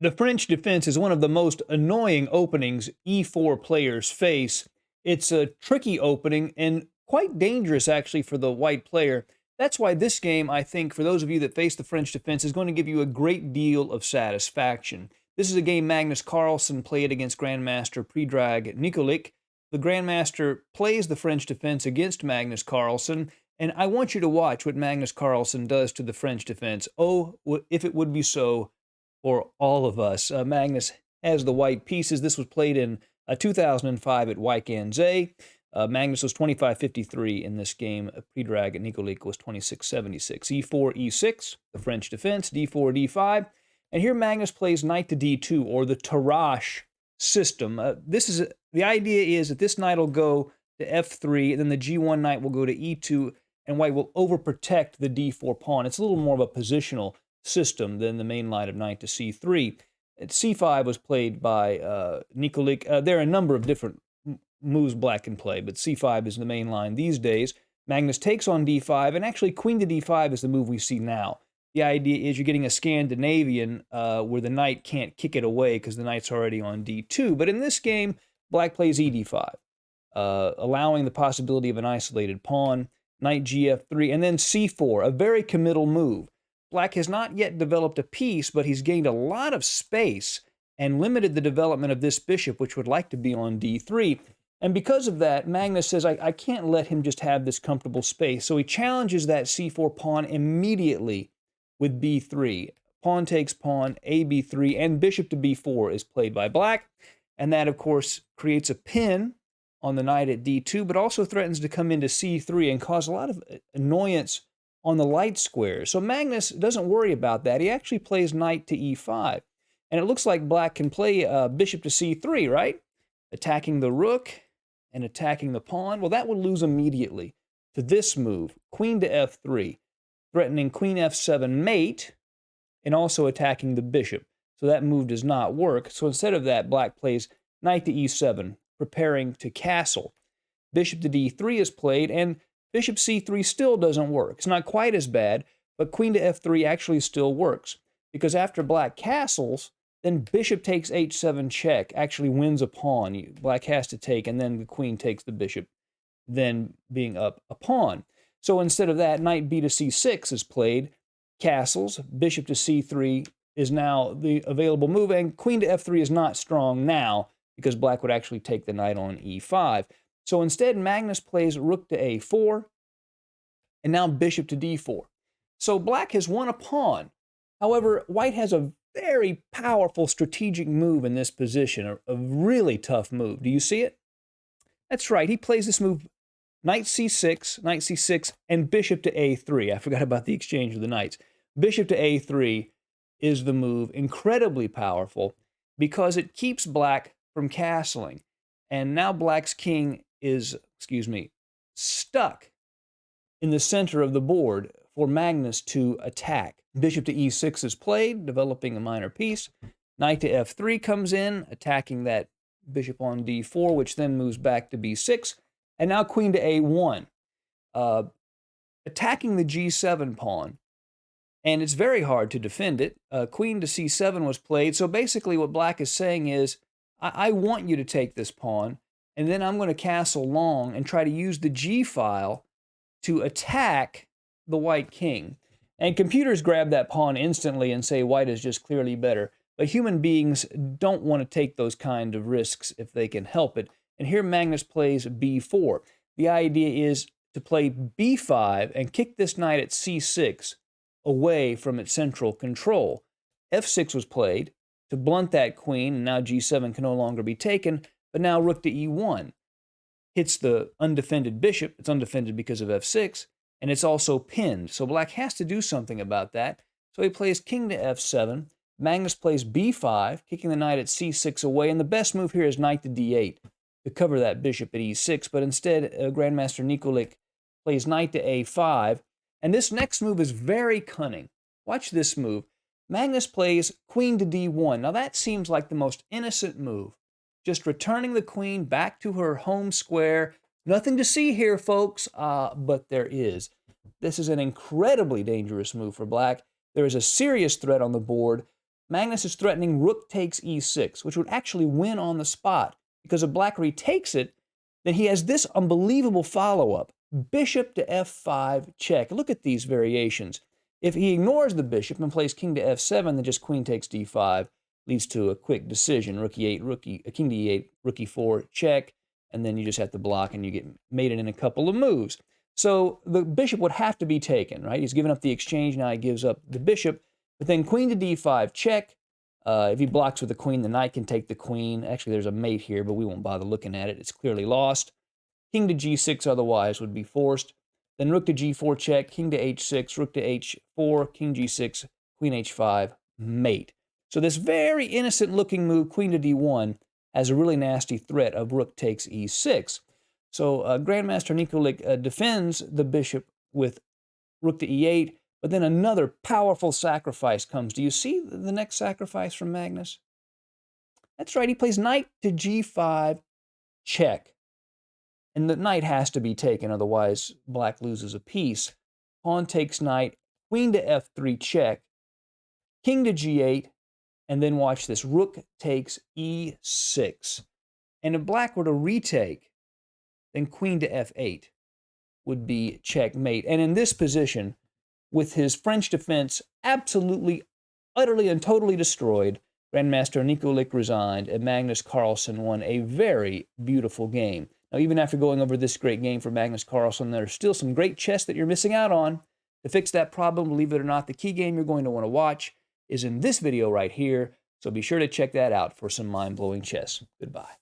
The French defense is one of the most annoying openings e4 players face. It's a tricky opening and quite dangerous actually for the white player. That's why this game, I think, for those of you that face the French defense, is going to give you a great deal of satisfaction. This is a game Magnus Carlsen played against Grandmaster Predrag Nikolic. The Grandmaster plays the French defense against Magnus Carlsen, and I want you to watch what Magnus Carlsen does to the French defense. Oh, if it would be so for all of us. Magnus has the white pieces. This was played in 2005 at Wyk aan Zee. Magnus was 25-53 in this game. Predrag Nikolic was 26-76. E4, E6, the French defense, D4, D5. And here Magnus plays knight to D2, or the Tarrasch system. The idea is that this knight will go to F3, and then the G1 knight will go to E2, and white will overprotect the D4 pawn. It's a little more of a positional system than the main line of knight to C3. C5 was played by Nikolic. There are a number of different moves black can play, but C5 is the main line these days. Magnus takes on D5, and actually queen to D5 is the move we see now. The idea is you're getting a Scandinavian where the knight can't kick it away because the knight's already on D2. But in this game, black plays ED5, allowing the possibility of an isolated pawn, knight GF3, and then C4, a very committal move. Black has not yet developed a piece, but he's gained a lot of space and limited the development of this bishop, which would like to be on D3. And because of that, Magnus says, I can't let him just have this comfortable space. So he challenges that C4 pawn immediately with B3. Pawn takes pawn, AB3, and bishop to B4 is played by black. And that, of course, creates a pin on the knight at D2, but also threatens to come into C3 and cause a lot of annoyance on the light square. So Magnus doesn't worry about that. He actually plays knight to E5. And it looks like black can play bishop to C3, right? Attacking the rook and attacking the pawn. Well, that would lose immediately to this move, queen to F3, threatening queen F7 mate, and also attacking the bishop. So that move does not work. So instead of that, black plays knight to E7, preparing to castle. Bishop to D3 is played, and bishop C3 still doesn't work. It's not quite as bad, but queen to F3 actually still works. Because after black castles, then bishop takes H7 check, actually wins a pawn. Black has to take, and then the queen takes the bishop, then being up a pawn. So instead of that, knight B to C6 is played, castles, bishop to C3 is now the available move, and queen to F3 is not strong now, because black would actually take the knight on E5. So instead, Magnus plays rook to A4, and now bishop to D4. So black has won a pawn. However, white has a very powerful strategic move in this position, a really tough move. Do you see it? That's right, he plays this move, knight C6, and bishop to A3. I forgot about the exchange of the knights. Bishop to A3 is the move, incredibly powerful, because it keeps black from castling. And now black's king is, stuck in the center of the board for Magnus to attack. Bishop to E6 is played, developing a minor piece. Knight to F3 comes in, attacking that bishop on D4, which then moves back to B6. And now queen to A1, attacking the G7 pawn. And it's very hard to defend it. Queen to C7 was played. So basically what black is saying is, I want you to take this pawn, and then I'm going to castle long and try to use the G file to attack the white king. And computers grab that pawn instantly and say white is just clearly better. But human beings don't want to take those kind of risks if they can help it. And here Magnus plays B4. The idea is to play B5 and kick this knight at C6 away from its central control. F6 was played to blunt that queen, and now G7 can no longer be taken, but now rook to E1 hits the undefended bishop. It's undefended because of F6, and it's also pinned. So black has to do something about that. So he plays king to F7. Magnus plays B5, kicking the knight at C6 away, and the best move here is knight to D8 to cover that bishop at E6, but instead Grandmaster Nikolic plays knight to A5, and this next move is very cunning. Watch this move. Magnus plays queen to D1. Now that seems like the most innocent move. Just returning the queen back to her home square. Nothing to see here, folks, but there is. This is an incredibly dangerous move for black. There is a serious threat on the board. Magnus is threatening rook takes e6, which would actually win on the spot, because if black retakes it, then he has this unbelievable follow-up. Bishop to f5 check. Look at these variations. If he ignores the bishop and plays king to f7, then just queen takes d5 leads to a quick decision. Rook e8, king to e8, rook e4 check, and then you just have to block and you get mated in a couple of moves. So the bishop would have to be taken, right? He's given up the exchange, now he gives up the bishop, but then queen to d5 check. If he blocks with the queen, the knight can take the queen. Actually, there's a mate here, but we won't bother looking at it. It's clearly lost. King to g6 otherwise would be forced. Then rook to g4 check, king to h6, rook to h4, king g6, queen h5, mate. So this very innocent-looking move, queen to d1, has a really nasty threat of rook takes e6. So Grandmaster Nikolic defends the bishop with rook to e8, but then another powerful sacrifice comes. Do you see the next sacrifice from Magnus? That's right, he plays knight to g5, check. And the knight has to be taken, otherwise black loses a piece. Pawn takes knight, queen to f3, check, king to g8, and then watch this, rook takes e6. And if black were to retake, then queen to f8 would be checkmate. And in this position, with his French defense absolutely, utterly, and totally destroyed, Grandmaster Nikolic resigned, and Magnus Carlsen won a very beautiful game. Now, even after going over this great game for Magnus Carlsen, there's still some great chess that you're missing out on. To fix that problem, believe it or not, the key game you're going to want to watch is in this video right here, so be sure to check that out for some mind-blowing chess. Goodbye.